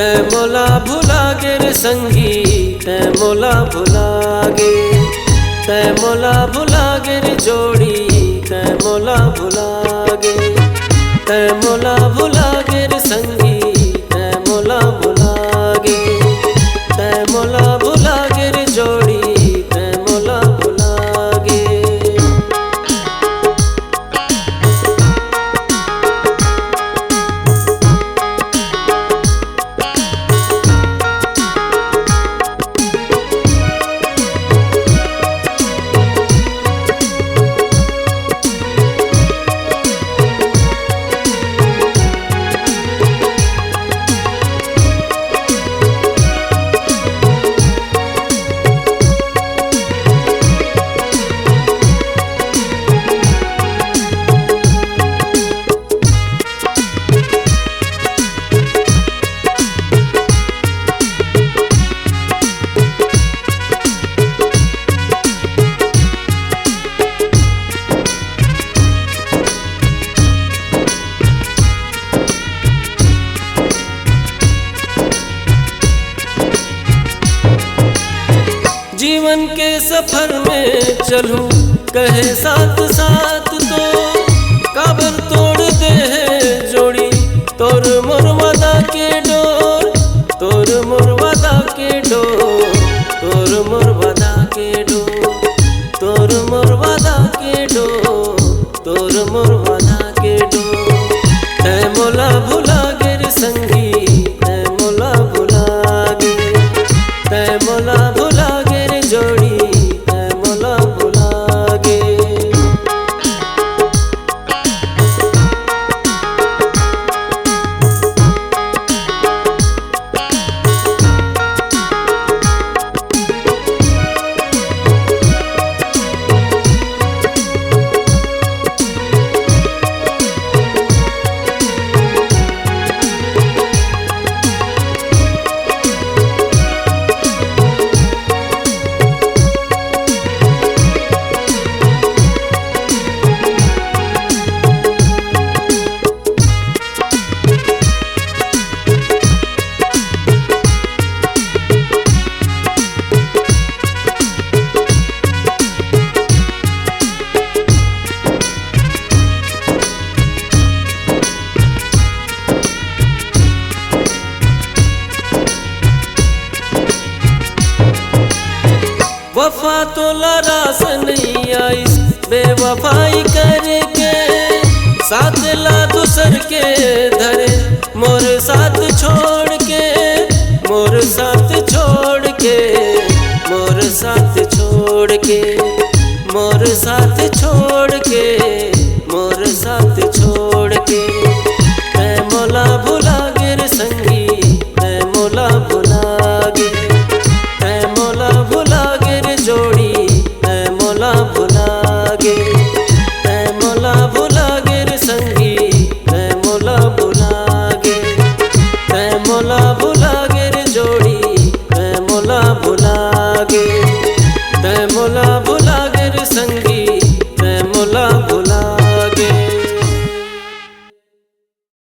तै मोला भुला गे रे संगी, तै मोला भुला गे, तै मोला भुला गे रे जोड़ी, तै मोला भुला गे, तै मोला भुला गे रे संगी, तै मोला भुला गे, तै मोला भुला गे रे जोड़ी, तै मोला भुला गे। जीवन के सफर में चलूं कहे साथ साथ, तो काबर तोड़ दे है जोड़ी तोर मोर वादा के डोर, तोर मोर वादा के डोर, तोर मोर वादा के डोर, तोर मोर वादा के डोर, तोर मोर वादा के डोर। तै मोला भुला गे रे संगी, तै मोला भुला गे, तै मोला भुला गे रे जोड़ी, तै मोला भुला गे। वफा तो लरास नहीं आई बेवफाई करके, साथ ला दूसर के धरे मोर साथ छोड़ के, मोर साथ छोड़ के, मोर साथ छोड़ के, मोर साथ छोड़ के, मोर साथ छोड़ के। तै मोला भुला गे रे संगी, तै मोला भुला गे, तै मोला भुला गे रे जोड़ी, तै मोला भुला गे, तै मोला भुला गे रे संगी, तै मोला भुला गे, तै मोला भुला गे रे जोड़ी, तै मोला भुला गे, तै मोला भुला गे रे संगी।